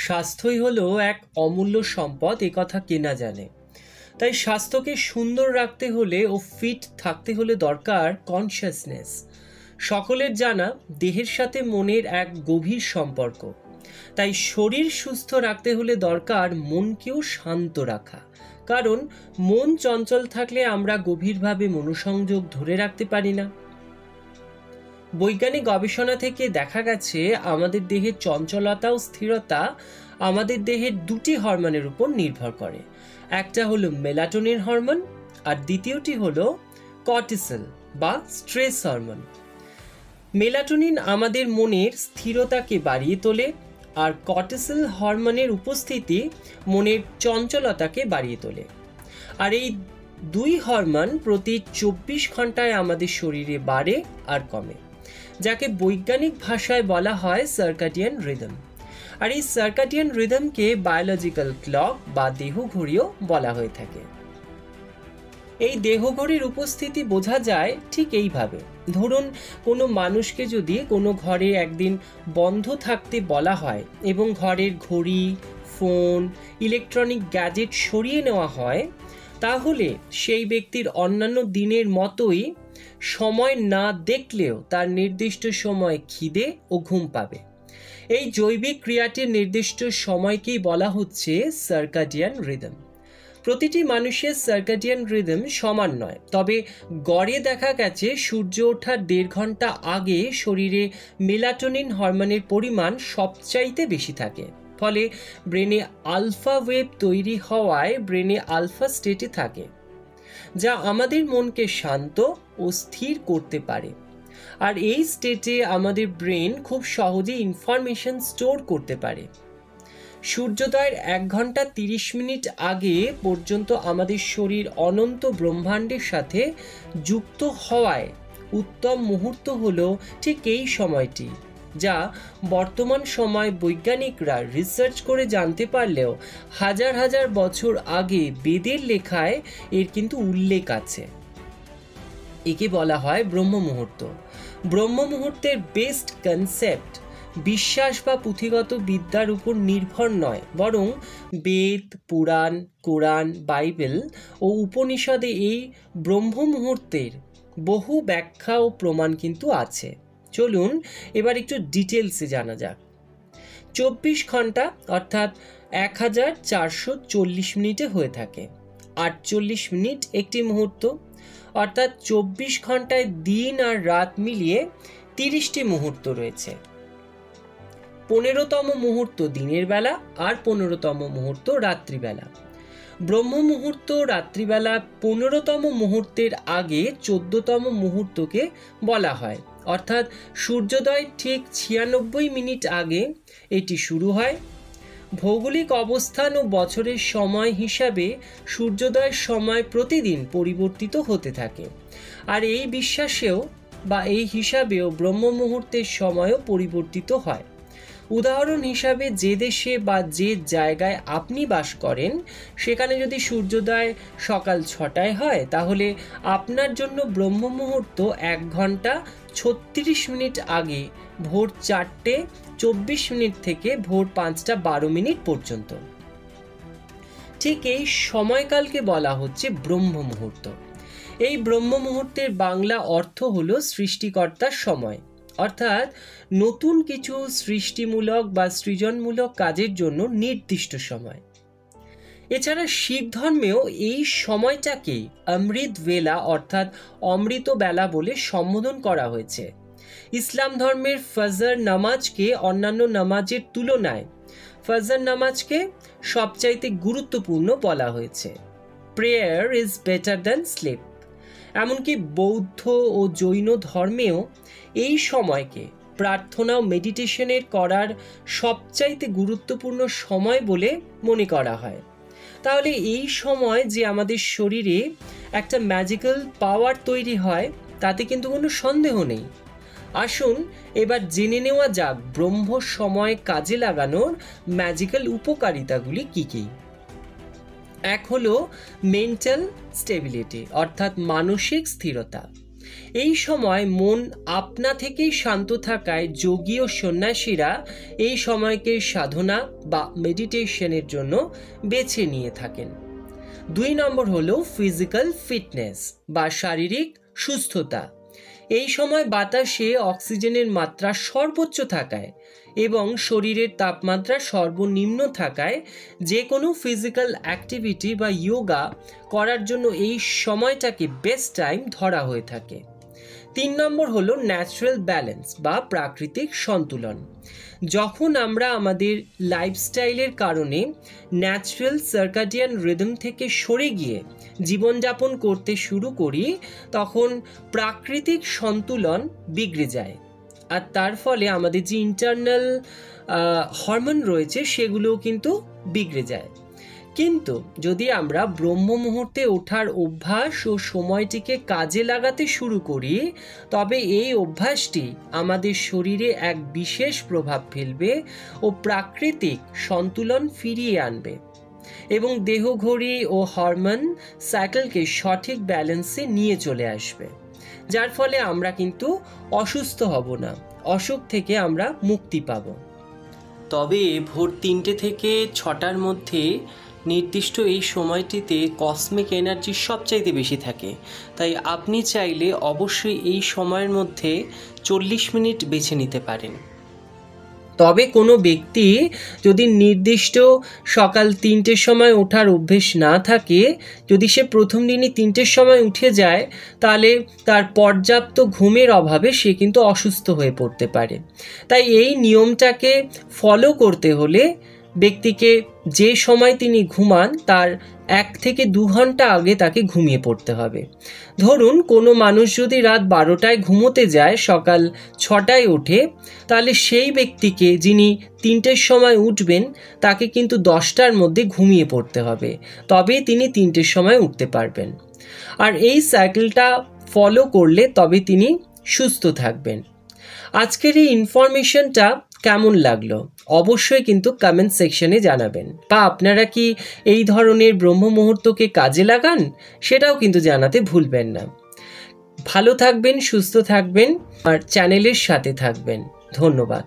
স্বাস্থ্যই হলো এক অমূল্য সম্পদ, এ কথা কে না জানে। তাই স্বাস্থ্যকে সুন্দর রাখতে হলে ও ফিট থাকতে হলে দরকার কনসিয়াসনেস। সকলের জানা দেহের সাথে মনের এক গভীর সম্পর্ক। তাই শরীর সুস্থ রাখতে হলে দরকার মনকেও শান্ত রাখা, কারণ মন চঞ্চল থাকলে আমরা গভীরভাবে মনোসংযোগ ধরে রাখতে পারি না। বৈজ্ঞানিক গবেষণা থেকে দেখা গেছে আমাদের দেহের চঞ্চলতা ও স্থিরতা আমাদের দেহের দুটি হরমোনের উপর নির্ভর করে। একটা হলো মেলাটোনিন হরমোন আর দ্বিতীয়টি হলো কর্টিসল বা স্ট্রেস হরমোন। মেলাটোনিন আমাদের মনের স্থিরতাকে বাড়িয়ে তোলে আর কর্টিসল হরমোনের উপস্থিতি মনের চঞ্চলতাকে বাড়িয়ে তোলে। আর এই দুই হরমোন প্রতি 24 ঘন্টায় আমাদের শরীরে বাড়ে আর কমে, যাকে বৈজ্ঞানিক ভাষায় বলা হয় সার্কাডিয়ান রিদম। আর এই সার্কাডিয়ান রিদমকে বায়োলজিক্যাল ক্লক বা দেহঘড়িও বলা হয়ে থাকে। এই দেহঘড়ির উপস্থিতি বোঝা যায় ঠিক এইভাবে। ধরুন, কোনো মানুষকে যদি কোনো ঘরে একদিন বন্ধ থাকতে বলা হয় এবং ঘরের ঘড়ি, ফোন, ইলেকট্রনিক গ্যাজেট সরিয়ে নেওয়া হয়, তাহলে সেই ব্যক্তির অন্যান্য দিনের মতোই সময় না দেখলেও তার নির্দিষ্ট সময় খিদে ও ঘুম পাবে। এই জৈবিক ক্রিয়াটির নির্দিষ্ট সময়কেই বলা হচ্ছে সার্কাডিয়ান রিদম। প্রতিটি মানুষের সার্কাডিয়ান রিদম সমান নয়, তবে গড়ে দেখা গেছে সূর্য ওঠার 1.5 ঘন্টা আগে শরীরে মেলাটোনিন হরমোনের পরিমাণ সবচাইতে বেশি থাকে। ফলে ব্রেনে আলফা ওয়েভ তৈরি হওয়ায় ব্রেনে আলফা স্টেটে থাকে, যা আমাদের মনকে শান্ত ও স্থির করতে পারে। আর এই স্টেটে আমাদের ব্রেন খুব সহজে ইনফরমেশন স্টোর করতে পারে। সূর্যোদয়ের 1 ঘন্টা 30 মিনিট আগে পর্যন্ত আমাদের শরীর অনন্ত ব্রহ্মাণ্ডের সাথে যুক্ত হওয়ায় উত্তম মুহূর্ত হলো ঠিক এই সময়টি, যা বর্তমান সময় বৈজ্ঞানিকরা রিসার্চ করে জানতে পারলেও হাজার হাজার বছর আগে বেদের লেখায় এর কিন্তু উল্লেখ আছে। একে বলা হয় ব্রহ্ম মুহূর্ত। ব্রহ্ম মুহূর্তের বেস্ট কনসেপ্ট বিশ্বাস বা পুঁথিগত বিদ্যার উপর নির্ভর নয়, বরং বেদ, পুরাণ, কোরআন, বাইবেল ও উপনিষদে এই ব্রহ্ম মুহূর্তের বহু ব্যাখ্যা ও প্রমাণ কিন্তু আছে। চলুন এবার একটু ডিটেলসে জানা যাক। 24 ঘন্টা অর্থাৎ 1440 মিনিটে হয়ে থাকে। 48 মিনিট একটি মুহূর্ত, অর্থাৎ 24 ঘন্টায় দিন আর রাত মিলিয়ে 30টি মুহূর্ত রয়েছে। 15তম মুহূর্ত দিনের বেলা আর 15তম মুহূর্ত রাত্রিবেলা। ব্রহ্ম মুহূর্ত রাত্রিবেলা 15তম মুহূর্তের আগে 14তম মুহূর্তকে বলা হয়, অর্থাৎ সূর্যোদয় ঠিক 96 মিনিট আগে এটি শুরু হয়। ভৌগোলিক অবস্থান ও বছরের সময় হিসাবে সূর্যোদয়ের সময় প্রতিদিন পরিবর্তিত হতে থাকে, আর এই বিশ্বাসেও বা এই হিসাবেও ব্রহ্ম মুহূর্তের সময়ও পরিবর্তিত হয়। উদাহরণ হিসাবে যে দেশে বা যে জায়গায় আপনি বাস করেন সেখানে যদি সূর্যোদয় সকাল 6টায় হয়, তাহলে আপনার জন্য ব্রহ্ম মুহূর্ত 1 ঘন্টা 36 মিনিট আগে ভোর 4:24 মিনিট থেকে ভোর 5:12 পর্যন্ত। ঠিক এই সময়কালকে বলা হচ্ছে ব্রহ্ম মুহূর্ত। এই ব্রহ্ম মুহূর্তের বাংলা অর্থ হলো সৃষ্টিকর্তার সময়, অর্থাৎ নতুন কিছু সৃষ্টিমূলক বা সৃজনমূলক কাজের জন্য নির্দিষ্ট সময়। এছাড়া শিখ ধর্মেও এই সময়টাকে অমৃত বেলা অর্থাৎ অমৃত বেলা বলে সম্বোধন করা হয়েছে। ইসলাম ধর্মের ফজর নামাজকে অন্যান্য নামাজের তুলনায় ফজর নামাজকে সবচাইতে গুরুত্বপূর্ণ বলা হয়েছে। Prayer is better than sleep. এমনকি বৌদ্ধ ও জৈন ধর্মেও এই সময়কে প্রার্থনা ও মেডিটেশনের করার সবচাইতে গুরুত্বপূর্ণ সময় বলে মনে করা হয়। তাহলে এই সময় যে আমাদের শরীরে একটা ম্যাজিক্যাল পাওয়ার তৈরি হয় তাতে কিন্তু কোনো সন্দেহ নেই। আসুন এবার জেনে নেওয়া যাক ব্রহ্ম সময় কাজে লাগানোর ম্যাজিক্যাল উপকারিতাগুলি কী কী। এক হলো মেন্টাল স্টেবিলিটি অর্থাৎ মানসিক স্থিরতা। এই সময় মন আপনা থেকেই শান্ত থাকায় যোগী ও সন্ন্যাসীরা এই সময়কে সাধনা বা মেডিটেশনের জন্য বেছে নিয়ে থাকেন। 2 নম্বর হলো ফিজিক্যাল ফিটনেস বা শারীরিক সুস্থতা। এই সময় বাতাসে অক্সিজেনের মাত্রা সর্বোচ্চ থাকায় এবং শরীরের তাপমাত্রা সর্বনিম্ন থাকায় যে কোনো ফিজিক্যাল অ্যাক্টিভিটি বা যোগা করার জন্য এই সময়টাকে বেস্ট টাইম ধরা হয়ে থাকে। 3 নম্বর হলো ন্যাচারাল ব্যালেন্স বা প্রাকৃতিক সন্তুলন। যখন আমরা আমাদের লাইফস্টাইলের কারণে ন্যাচারাল সার্কাডিয়ান রিদম থেকে সরে গিয়ে জীবনযাপন করতে শুরু করি, তখন প্রাকৃতিক সন্তুলন বিগড়ে যায়, আর তার ফলে আমাদের যে ইন্টারনাল হরমোন রয়েছে সেগুলোও কিন্তু বিগড়ে যায়। কিন্তু যদি আমরা ব্রহ্ম মুহূর্তে ওঠার অভ্যাস ও সময়টিকে কাজে লাগাতে শুরু করি, তবে এই অভ্যাসটি আমাদের শরীরে এক বিশেষ প্রভাব ফেলবে ও প্রাকৃতিক সন্তুলন ফিরিয়ে আনবে এবং দেহঘড়ি ও হরমোন সাইকেলকে সঠিক ব্যালেন্সে নিয়ে চলে আসবে, যার ফলে আমরা কিন্তু অসুস্থ হব না, অসুখ থেকে আমরা মুক্তি পাব। তবে ভোর 3টে থেকে 6টার মধ্যে নির্দিষ্ট এই সময়টিতে কসমিক এনার্জি সবচাইতে বেশি থাকে, তাই আপনি চাইলে অবশ্যই এই সময়ের মধ্যে 40 মিনিট বেছে নিতে পারেন। তবে কোনো ব্যক্তি যদি নির্দিষ্ট সকাল 3টের সময় ওঠার অভ্যেস না থাকে, যদি সে প্রথম দিনই 3টের সময় উঠে যায়, তাহলে তার পর্যাপ্ত ঘুমের অভাবে সে কিন্তু অসুস্থ হয়ে পড়তে পারে। তাই এই নিয়মটাকে ফলো করতে হলে ব্যক্তিকে যে সময় তিনি ঘুমান তার 1 থেকে 2 ঘন্টা আগে তাকে ঘুমিয়ে পড়তে হবে। ধরুন কোনো মানুষ যদি রাত 12টায় ঘুমোতে যায়, সকাল 6টায় ওঠে, তাহলে সেই ব্যক্তিকে, যিনি 3টের সময় উঠবেন, তাকে কিন্তু 10টার মধ্যে ঘুমিয়ে পড়তে হবে, তবেই তিনি 3টের সময় উঠতে পারবেন। আর এই সাইকেলটা ফলো করলে তবে তিনি সুস্থ থাকবেন। আজকের এই ইনফরমেশনটা কেমন লাগলো অবশ্যই কিন্তু কমেন্ট সেকশনে জানাবেন, বা আপনারা কি এই ধরনের ব্রহ্ম মুহূর্তকে কাজে লাগান সেটাও কিন্তু জানাতে ভুলবেন না। ভালো থাকবেন, সুস্থ থাকবেন আর চ্যানেলের সাথে থাকবেন। ধন্যবাদ।